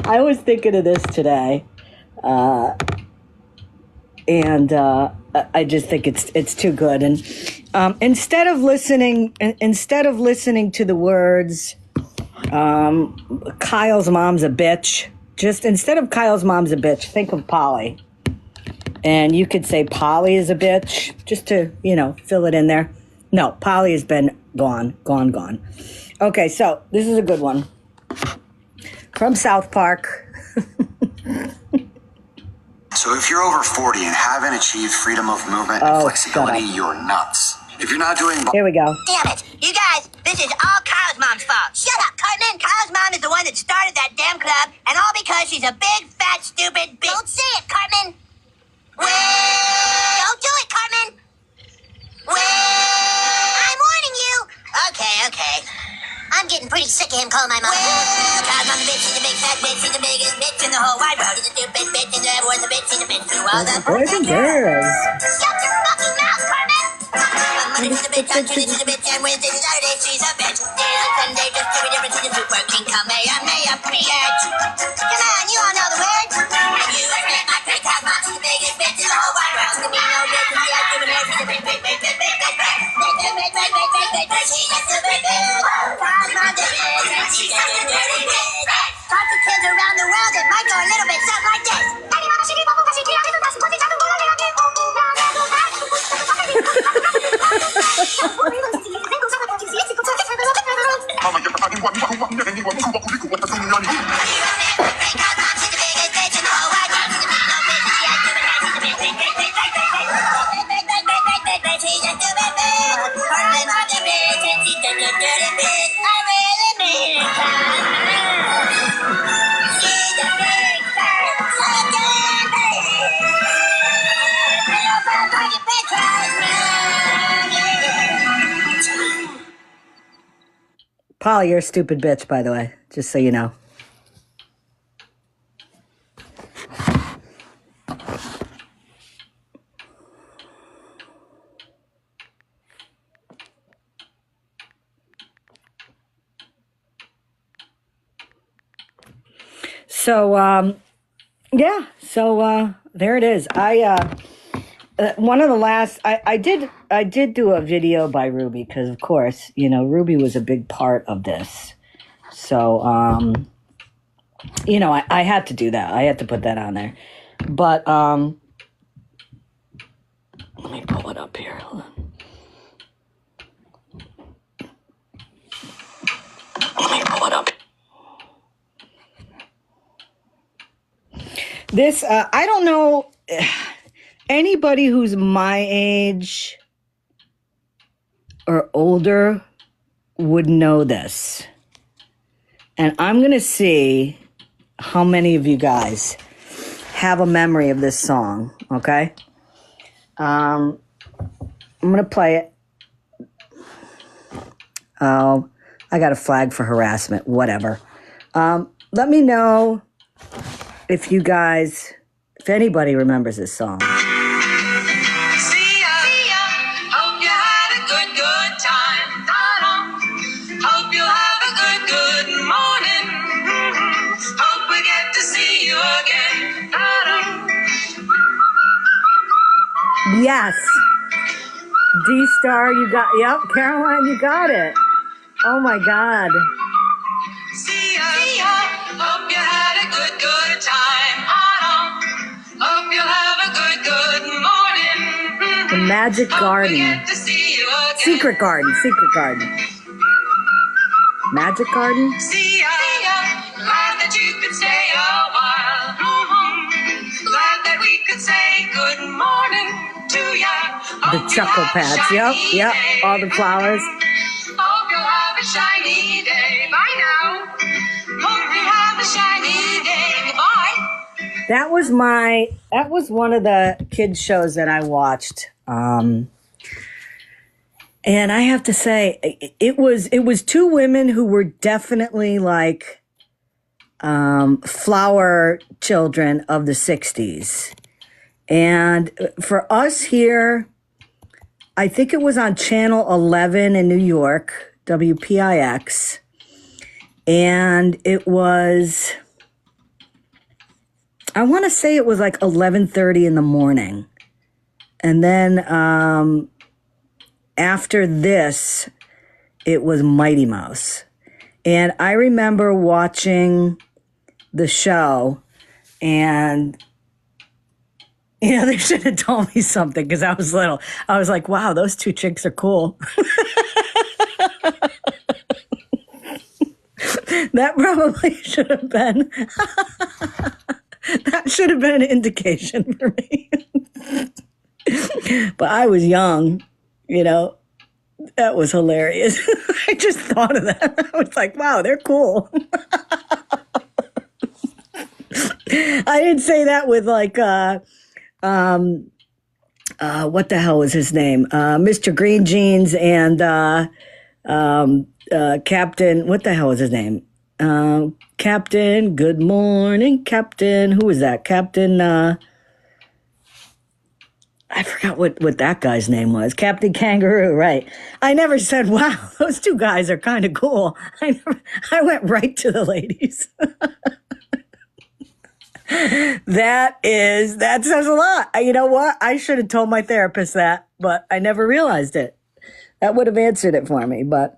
I was thinking of this today, and I just think it's too good. And instead of listening to the words, Kyle's mom's a bitch. Just instead of Kyle's mom's a bitch, think of Polly. And you could say Polly is a bitch, just to, fill it in there. No, Polly has been gone. Okay, so this is a good one. From South Park. So if you're over 40 and haven't achieved freedom of movement and flexibility, you're nuts. If you're not doing... Here we go. Damn it. You guys, this is all Kyle's mom's fault. Shut up, Cartman. Kyle's mom is the one that started that damn club, and all because she's a big, fat, stupid bitch. Don't say it, Cartman. Don't do it, Cartman. I'm warning you. Okay. I'm getting pretty sick of him calling my mom. Kyle's mom's a bitch. She's a big, fat bitch. She's the biggest bitch in the whole wide world. She's a stupid bitch, and everyone's a bitch. She's a bitch to all the boys and girls. Shut your fucking mouth, Cartman. On Monday she's a bitch, on Tuesday she's a bitch, and Wednesday and Saturday she's a bitch. And on Sunday just every difference in the two working Kamehameha, bitch. Come on, you all know the words. And you admit my great Kyle's mom, she's the biggest bitch in the whole wide world. She's the no bitch, and she has human hair, she's a big, big, big, big, big, big, big, big, big, she's just a big bitch. Kyle's mom's a bitch, and she's just a dirty bitch. Talk to kids around the world, it might go a little bit something like this. Polly, you're a stupid bitch, by the way, just so you know. So, there it is. One of the last, I did do a video by Ruby because, of course, Ruby was a big part of this. So, I had to do that. I had to put that on there. But, let me pull it up here. Hold on. Let me pull it up. This, I don't know... Anybody who's my age or older would know this. And I'm going to see how many of you guys have a memory of this song, okay? I'm going to play it. Oh, I got a flag for harassment, whatever. Let me know if anybody remembers this song. Yes. D-Star, you got, yep, Caroline, you got it. Oh my God. See ya, hope you had a good time. Hope you'll have a good morning. The Magic Garden. Secret Garden. Magic Garden? See ya, glad that you could stay a while. Glad that we could say good morning to ya. The Chuckle Pads, yep, all the flowers. Hope you'll have a shiny day. Bye now. Hope you have a shiny day. Goodbye. That was one of the kids shows that I watched. And I have to say, it was two women who were definitely like flower children of the 60s. And for us here, I think it was on Channel 11 in New York, WPIX. And it was I want to say it was like 11:30 in the morning. And then after this, it was Mighty Mouse. And I remember watching the show, and they should have told me something because I was little. I was like, wow, those two chicks are cool. That probably should have been, that should have been an indication for me. But I was young, that was hilarious. I just thought of that. I was like, wow, they're cool. I didn't say that with like, what the hell was his name? Mr. Green Jeans and Captain, what the hell was his name? Captain, good morning, Captain. Who was that? Captain, I forgot what that guy's name was. Captain Kangaroo, right. I never said, wow, those two guys are kind of cool. I went right to the ladies. That says a lot. You know what? I should have told my therapist that, but I never realized it. That would have answered it for me. But,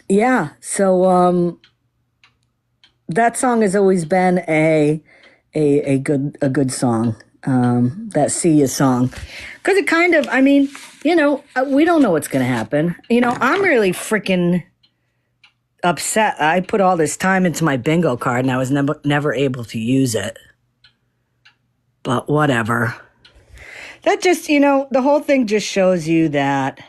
yeah. So, that song has always been a good song. That See Ya song. Cause it kind of, we don't know what's going to happen. I'm really freaking upset. I put all this time into my bingo card and I was never able to use it. But whatever. That just, the whole thing just shows you that,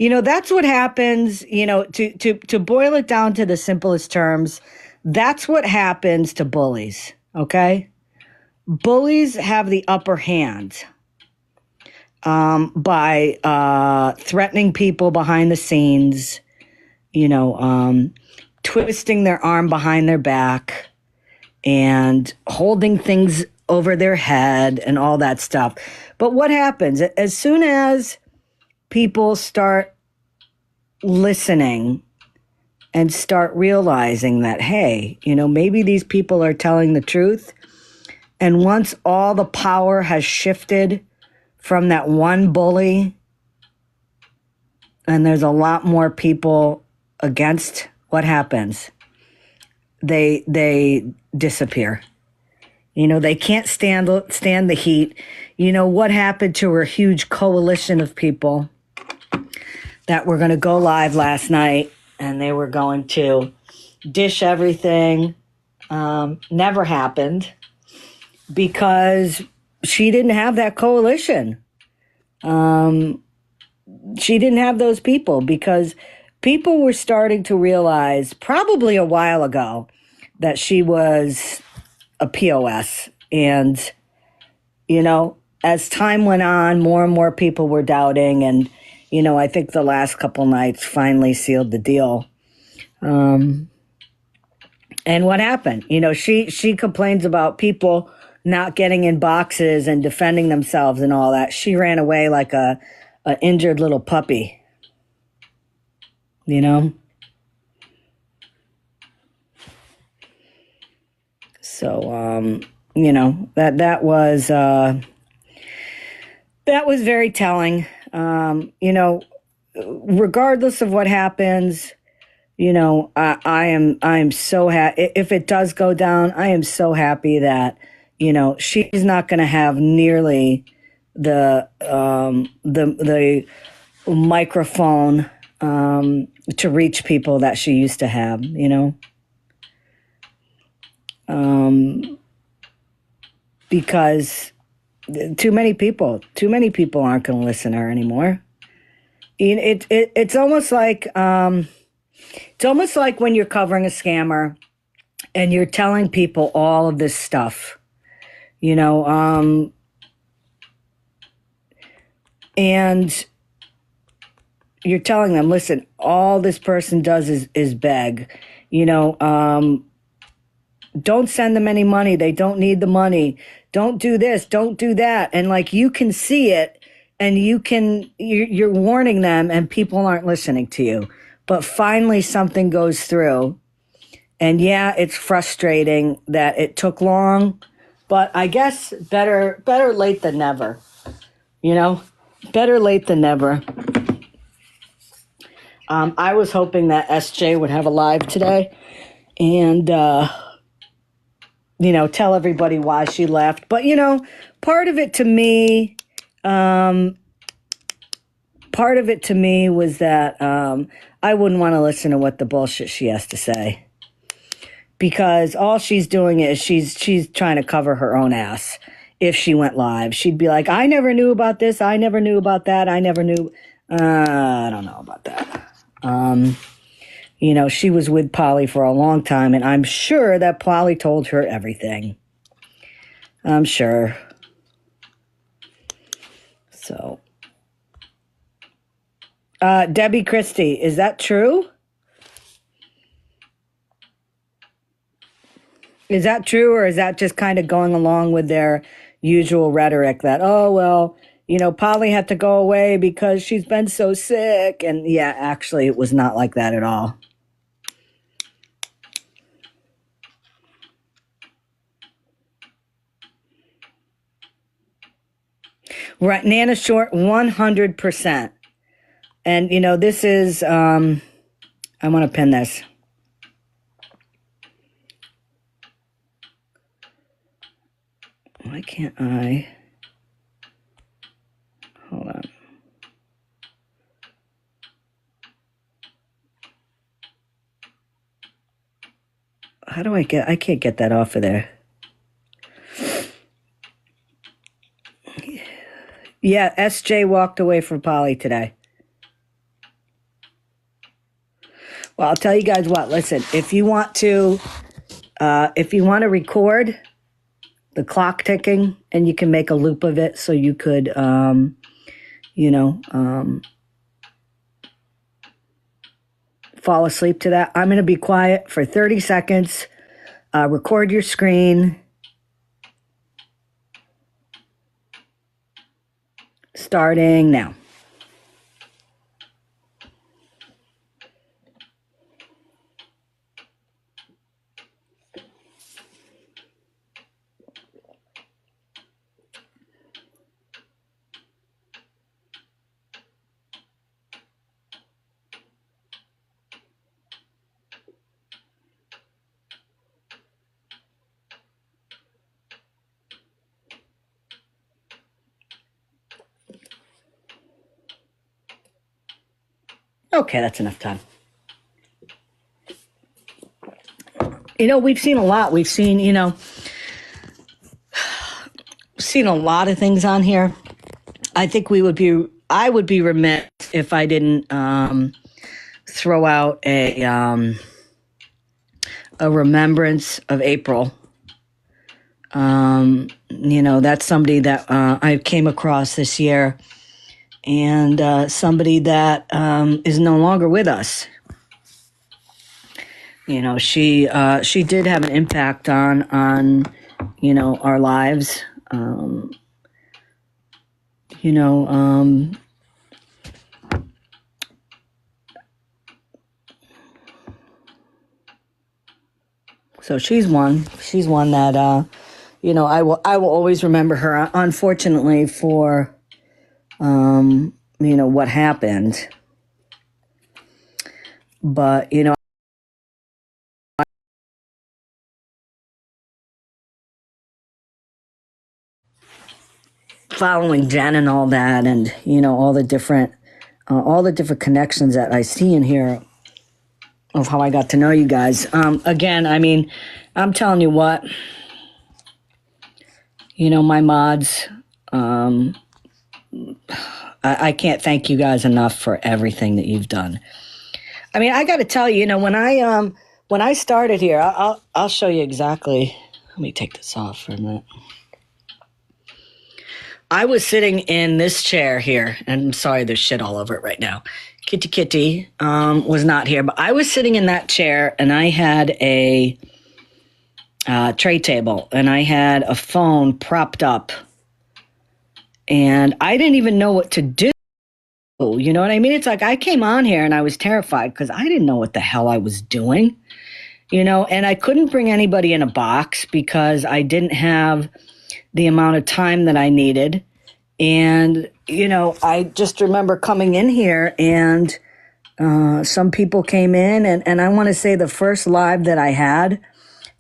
that's what happens, to boil it down to the simplest terms, that's what happens to bullies, okay? Bullies have the upper hand. By threatening people behind the scenes, twisting their arm behind their back and holding things over their head and all that stuff. But what happens? As soon as people start listening and start realizing that, hey, maybe these people are telling the truth, and once all the power has shifted from that one bully, and there's a lot more people against, what happens? They disappear. They can't stand the heat. What happened to a huge coalition of people that were going to go live last night, and they were going to dish everything? Never happened because she didn't have that coalition. She didn't have those people because people were starting to realize probably a while ago that she was a POS. And, as time went on, more and more people were doubting. And, I think the last couple nights finally sealed the deal. And what happened? She complains about people not getting in boxes and defending themselves and all that. She ran away like a injured little puppy. So, that was very telling. Regardless of what happens, I am so happy. If it does go down, I am so happy that, she's not going to have nearly the microphone to reach people that she used to have, because too many people aren't going to listen to her anymore. It's almost like when you're covering a scammer and you're telling people all of this stuff, and you're telling them, listen, all this person does is beg, don't send them any money. They don't need the money. Don't do this. Don't do that. And like, you can see it and you're warning them and people aren't listening to you. But finally something goes through And yeah, it's frustrating that it took long, but I guess better late than never. You know, better late than never. I was hoping that SJ would have a live today and, tell everybody why she left. But, part of it to me, was that I wouldn't want to listen to what the bullshit she has to say. Because all she's doing is she's trying to cover her own ass. If she went live, she'd be like, I never knew about this. I never knew about that. I never knew. I don't know about that. She was with Polly for a long time, and I'm sure that Polly told her everything. I'm sure. So, Debbie Christie, is that true? Is that true, or is that just kind of going along with their usual rhetoric that, oh, well, Polly had to go away because she's been so sick? And yeah, actually, it was not like that at all. Right, Nana Short, 100%. And, this is, I want to pin this. Why can't I? Hold on. How do I can't get that off of there. Yeah, SJ walked away from Polly today. Well, I'll tell you guys what, listen, if you want to record the clock ticking, and you can make a loop of it so you could, fall asleep to that. I'm going to be quiet for 30 seconds. Record your screen. Starting now. Okay, that's enough time. We've seen a lot. We've seen, seen a lot of things on here. I think I would be remiss if I didn't throw out a remembrance of April. That's somebody that I came across this year, and somebody that is no longer with us. She did have an impact on our lives. So she's one that I will always remember her, unfortunately, for what happened. But following Jen and all that, and all the different connections that I see in here of how I got to know you guys. Again, I mean, I'm telling you what, my mods, I can't thank you guys enough for everything that you've done. I mean, I got to tell you, when I started here, I'll show you exactly. Let me take this off for a minute. I was sitting in this chair here, and I'm sorry, there's shit all over it right now. Kitty was not here, but I was sitting in that chair, and I had a tray table, and I had a phone propped up, and I didn't even know what to do. You know what I mean? It's like I came on here, and I was terrified because I didn't know what the hell I was doing. and I couldn't bring anybody in a box because I didn't have the amount of time that I needed. And, I just remember coming in here and some people came in, and I want to say the first live that I had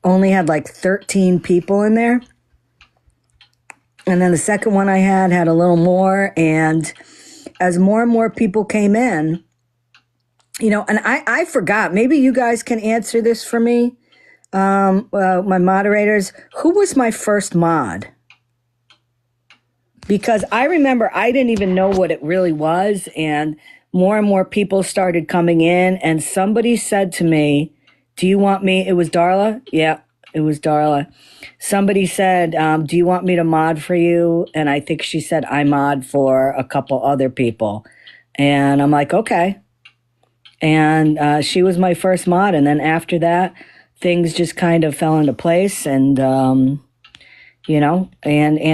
only had like 13 people in there. And then the second one I had a little more. And as more and more people came in, and I forgot, maybe you guys can answer this for me, my moderators. Who was my first mod? Because I remember I didn't even know what it really was. And more people started coming in. And somebody said to me, do you want me? It was Darla? Yeah, it was Darla. Somebody said, do you want me to mod for you? And I think she said I mod for a couple other people. And I'm like, okay. And she was my first mod. And then after that, things just kind of fell into place. And, and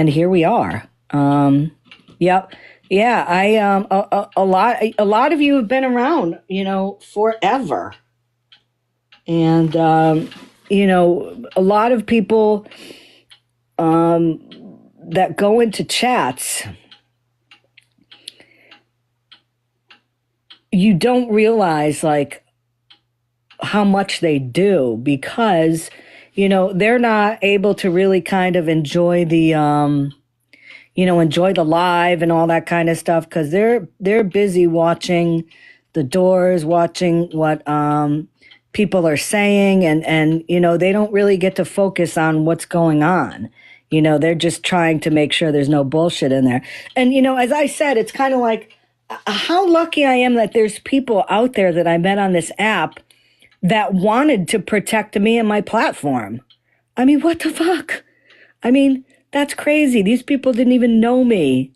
here we are. Yep. Yeah. A lot of you have been around, forever. And, a lot of people, that go into chats, you don't realize like how much they do because, they're not able to really kind of enjoy the, enjoy the live and all that kind of stuff because they're busy watching the doors, watching what people are saying, and they don't really get to focus on what's going on. They're just trying to make sure there's no bullshit in there. And as I said, it's kind of like how lucky I am that there's people out there that I met on this app that wanted to protect me and my platform. I mean, what the fuck? I mean, that's crazy. These people didn't even know me.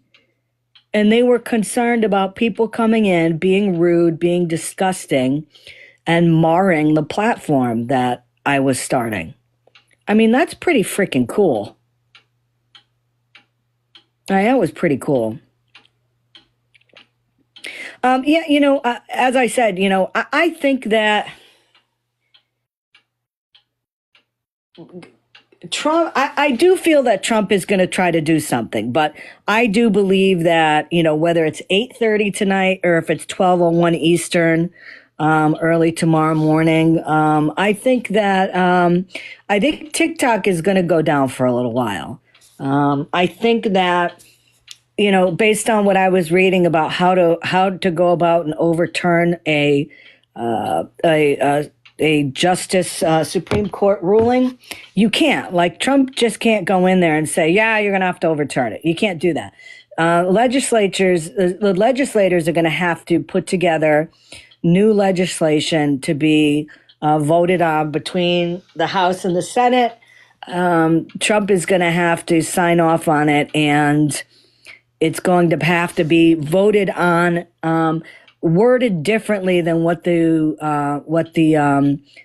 And they were concerned about people coming in, being rude, being disgusting, and marring the platform that I was starting. I mean, that's pretty freaking cool. That was pretty cool. As I said, I think that Trump, I do feel that Trump is going to try to do something, but I do believe that, whether it's 8:30 tonight or if it's 12:01 Eastern, early tomorrow morning, I think that, I think TikTok is going to go down for a little while. I think that, based on what I was reading about how to go about and overturn a justice Supreme Court ruling, you can't. Like Trump just can't go in there and say, yeah, you're going to have to overturn it. You can't do that. The legislators are going to have to put together new legislation to be voted on between the House and the Senate. Trump is going to have to sign off on it, and it's going to have to be voted on, worded differently than what the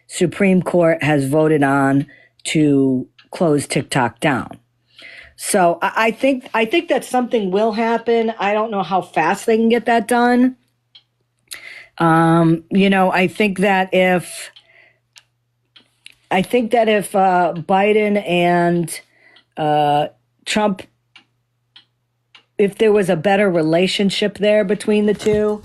Supreme Court has voted on to close TikTok down. So I think that something will happen. I don't know how fast they can get that done. I think that if Biden and Trump, if there was a better relationship there between the two,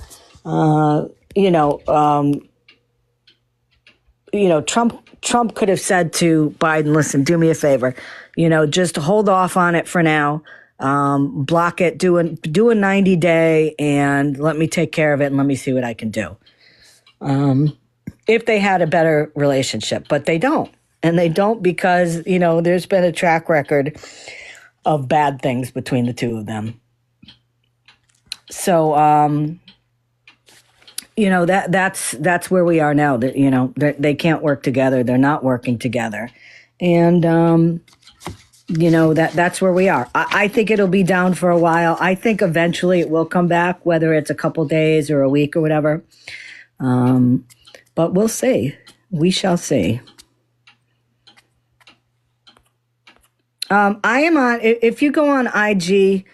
Trump could have said to Biden, listen, do me a favor, just hold off on it for now. Block it, do a 90-day and let me take care of it and let me see what I can do. If they had a better relationship, but they don't. And they don't because, there's been a track record of bad things between the two of them. So, that's where we are now. That, they can't work together. They're not working together. And, that's where we are. I think it'll be down for a while. I think eventually it will come back, whether it's a couple days or a week or whatever. But we'll see. We shall see. I am on, if you go on IG,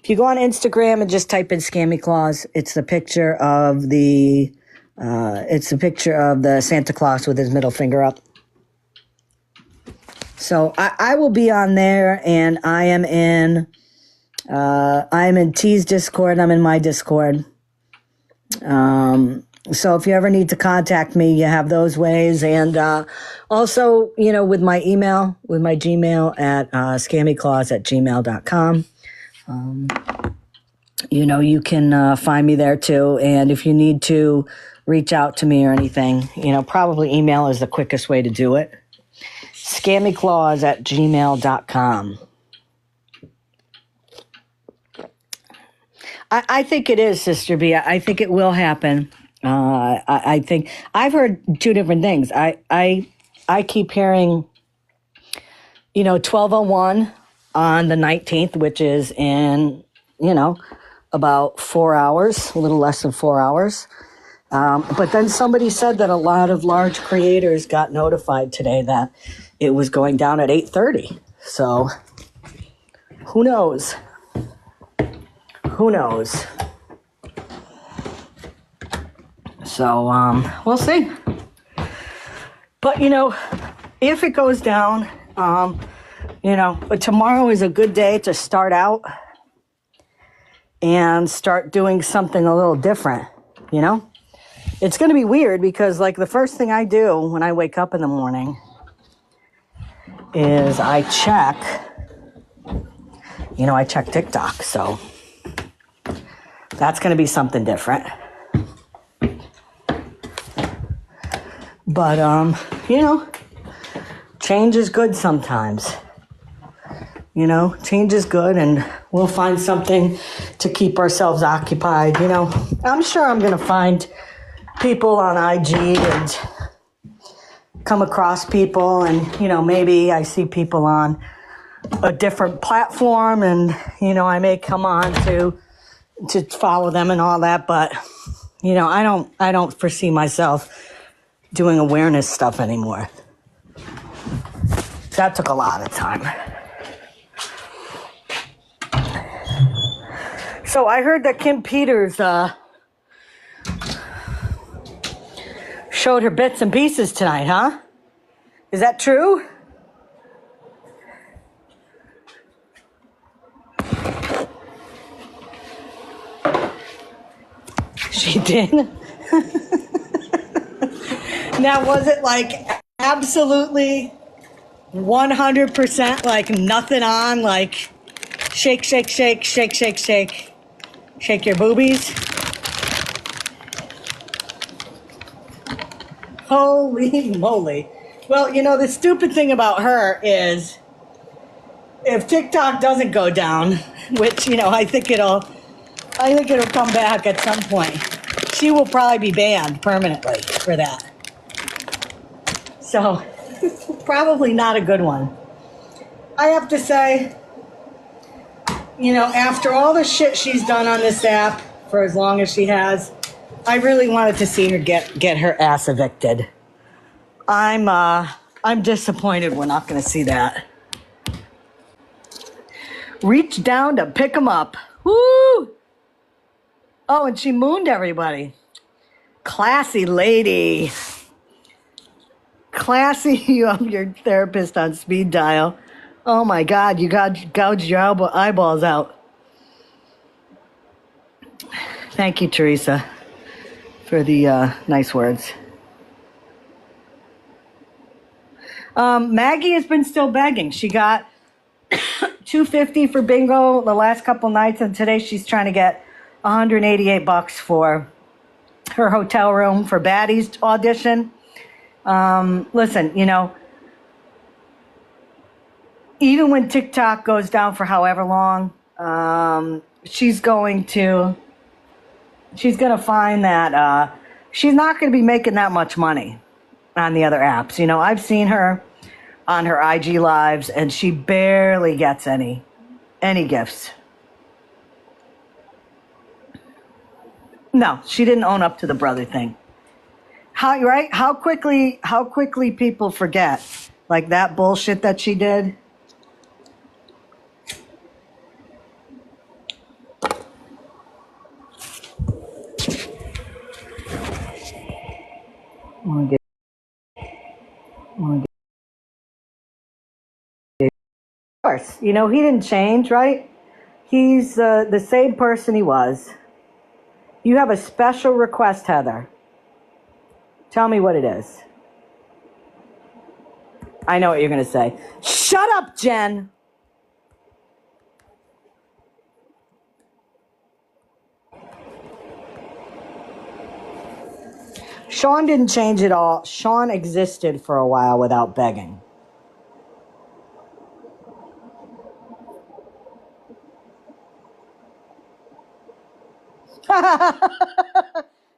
if you go on Instagram and just type in Scammyclause, it's the picture of the Santa Claus with his middle finger up. So I will be on there, and I am in T's Discord. I'm in my Discord. So if you ever need to contact me, you have those ways. And also, with my email, with my Gmail at scammyclause@gmail.com. You can find me there too. And if you need to reach out to me or anything, probably email is the quickest way to do it. Scammyclause@gmail.com. I think it is, Sister B. I think it will happen. I think I've heard two different things. I keep hearing, 12:01 on the 19th, which is in, about 4 hours, a little less than 4 hours. But then somebody said that a lot of large creators got notified today that it was going down at 8:30. So who knows? Who knows? So we'll see. But if it goes down, but tomorrow is a good day to start out and start doing something a little different. It's going to be weird because the first thing I do when I wake up in the morning is I check TikTok. So that's going to be something different. But, change is good sometimes. Change is good, and we'll find something to keep ourselves occupied. I'm sure I'm going to find people on IG and come across people, and, maybe I see people on a different platform, and, I may come on to follow them and all that. But, I don't foresee myself doing awareness stuff anymore. That took a lot of time. So I heard that Kim Peters showed her bits and pieces tonight, huh? Is that true? She did? Now, was it absolutely 100% nothing on, shake, shake, shake, shake, shake, shake, shake your boobies? Holy moly. Well, the stupid thing about her is if TikTok doesn't go down, which, I think it'll come back at some point, she will probably be banned permanently for that. So, probably not a good one. I have to say, after all the shit she's done on this app for as long as she has, I really wanted to see her get her ass evicted. I'm disappointed we're not going to see that. Reach down to pick them up. Woo! Oh, and she mooned everybody. Classy lady. Classy, you have your therapist on speed dial. Oh my God, you gouged your eyeballs out. Thank you, Teresa, for the nice words. Maggie has been still begging. She got $250 for bingo the last couple nights, and today she's trying to get $188 for her hotel room for Baddie's audition. Listen, even when TikTok goes down for however long, she's going to find that she's not going to be making that much money on the other apps. I've seen her on her IG lives, and she barely gets any gifts. No, she didn't own up to the brother thing. How quickly people forget, that bullshit that she did. I'm gonna get course. You know, he didn't change, right? He's the same person he was. You have a special request, Heather. Tell me what it is. I know what you're going to say. Shut up, Jen. Sean didn't change at all. Sean existed for a while without begging.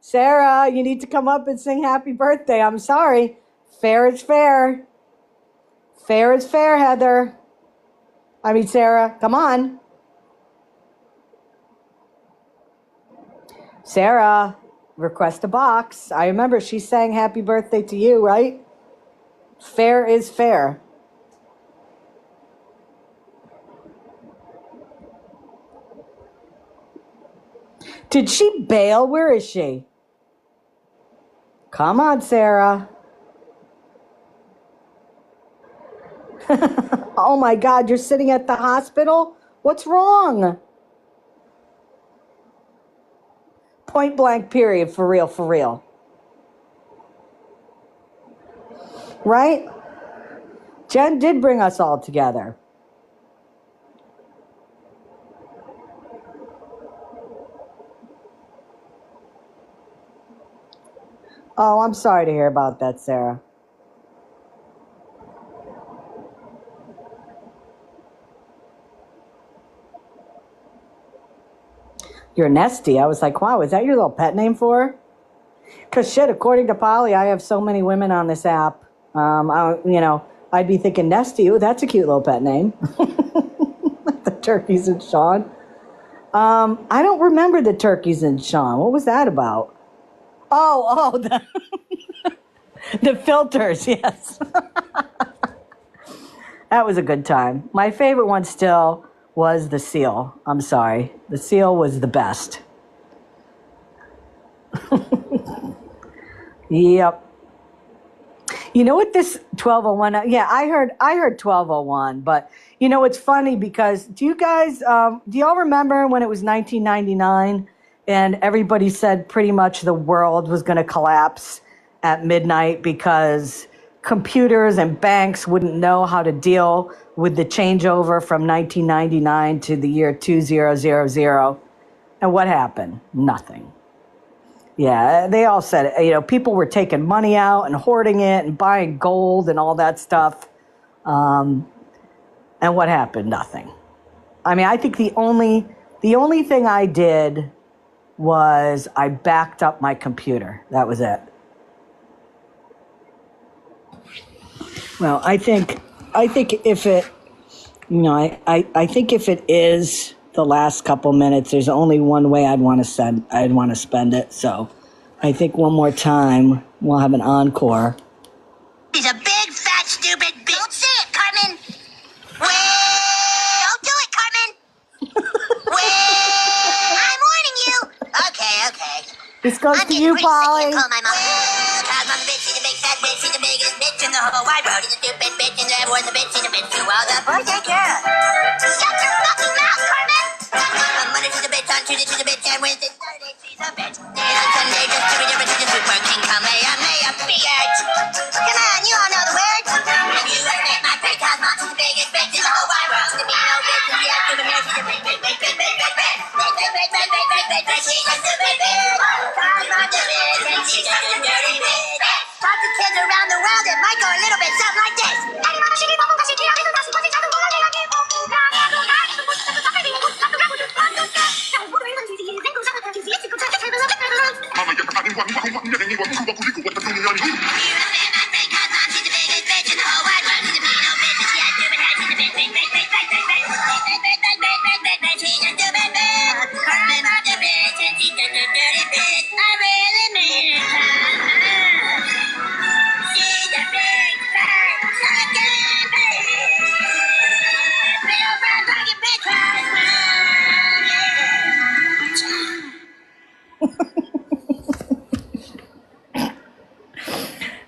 Sarah, you need to come up and sing happy birthday. I'm sorry. Fair is fair. Fair is fair, Heather. I mean, Sarah, come on. Sarah, request a box. I remember she sang happy birthday to you, right? Fair is fair. Did she bail? Where is she? Come on, Sarah. Oh my God, you're sitting at the hospital? What's wrong? Point blank period, for real, for real. Right? Jen did bring us all together. Oh, I'm sorry to hear about that, Sarah. You're Nesty. I was like, wow, is that your little pet name for her? Because shit, according to Polly, I have so many women on this app. I'd be thinking Nesty. Ooh, that's a cute little pet name. The Turkeys and Sean. I don't remember the Turkeys and Sean. What was that about? Oh, the filters, yes. That was a good time. My favorite one still was the seal. I'm sorry. The seal was the best. Yep. You know what this 1201? Yeah, I heard 1201, but you know it's funny because do y'all remember when it was 1999 and everybody said pretty much the world was going to collapse at midnight because computers and banks wouldn't know how to deal with the changeover from 1999 to the year 2000. And what happened? Nothing. Yeah, they all said it. You know, people were taking money out and hoarding it and buying gold and all that stuff. And what happened? Nothing. I mean, I think the only thing I did was I backed up my computer. That was it. Well, I think if it, I think if it is the last couple minutes, there's only one way I'd want to spend it. So I think one more time we'll have an encore. He's a big, fat, stupid bitch. Don't say it, Carmen. Well, don't do it, Carmen. Well, I'm warning you. Okay. This goes I'm to getting you, pretty sick Polly. of call my mom. Well, cause I'm a bitch, she's a big fat bitch, she's the biggest bitch in the whole wide world. She's a stupid bitch, and everyone's a bitch, she's a bitch too. All the boys take care. Shut your fucking mouth, Carmen. On Monday she's a bitch, on Tuesday she's a bitch, and Wednesday, Thursday she's a bitch. And on Sunday just to be different, she's just working, Kamehameha, bitch. Come on, you all know the words. If you ever make my great cause mom, she's the biggest bitch in the whole wide world. To be no bitch, and she has stupid hair, she's a bitch, bitch, bitch, bitch, bitch, bitch, bitch. She's a stupid bitch. Cause mom's a bitch, and she's just a dirty bitch. Talk to kids around the world, it might go a little bit something like this.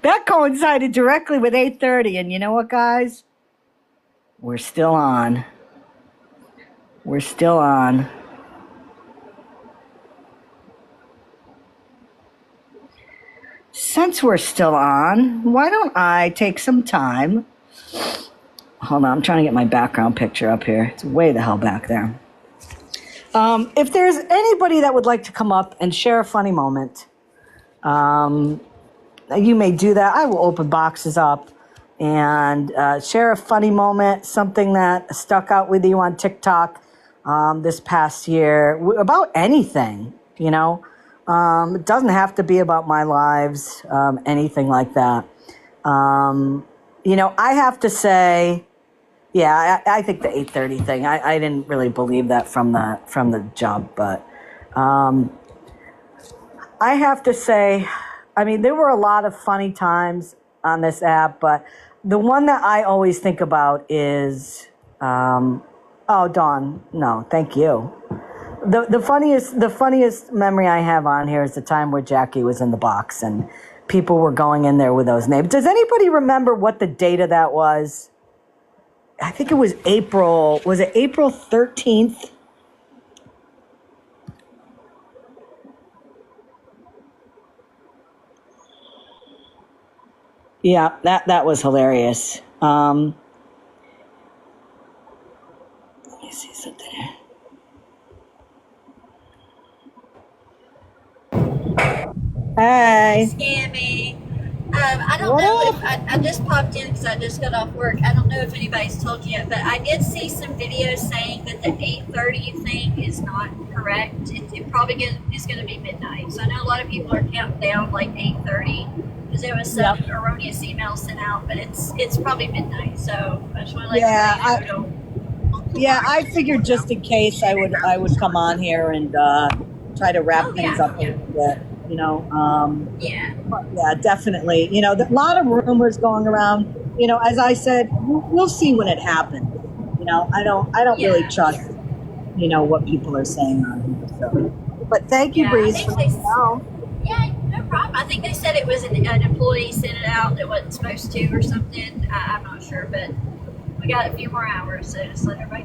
That coincided directly with 8:30, and you know what, guys? We're still on. We're still on. Since we're still on, why don't I take some time? Hold on, I'm trying to get my background picture up here. It's way the hell back there. If there's anybody that would like to come up and share a funny moment, you may do that. I will open boxes up and share a funny moment, something that stuck out with you on TikTok this past year, about anything, you know. It doesn't have to be about my lives, anything like that. You know, I have to say, yeah, I think the 8:30 thing, I didn't really believe that from the jump, but I have to say, I mean, there were a lot of funny times on this app, but the one that I always think about is, oh, Dawn, no, thank you. The funniest memory I have on here is the time where Jackie was in the box and people were going in there with those names. Does anybody remember what the date of that was? I think it was April. Was it April 13th? Yeah, that was hilarious. Let me see something here. Hey. Scammy. I don't What know up? if I just popped in because I just got off work. I don't know if anybody's told you yet, but I did see some videos saying that the 8:30 thing is not correct. It probably is going to be midnight. So I know a lot of people are counting down like 8:30 because there was some erroneous email sent out, but it's probably midnight. So I just want to let everybody know. I figured just in case I would come on here and try to wrap things up a little bit. You know, yeah, definitely. You know, a lot of rumors going around. You know, as I said, we'll see when it happens. You know, I don't really trust, you know, what people are saying on here. So, but thank you, Breeze, for Yeah, no problem. I think they said it was an employee sent it out that wasn't supposed to or something. I'm not sure, but we got a few more hours, so just let everybody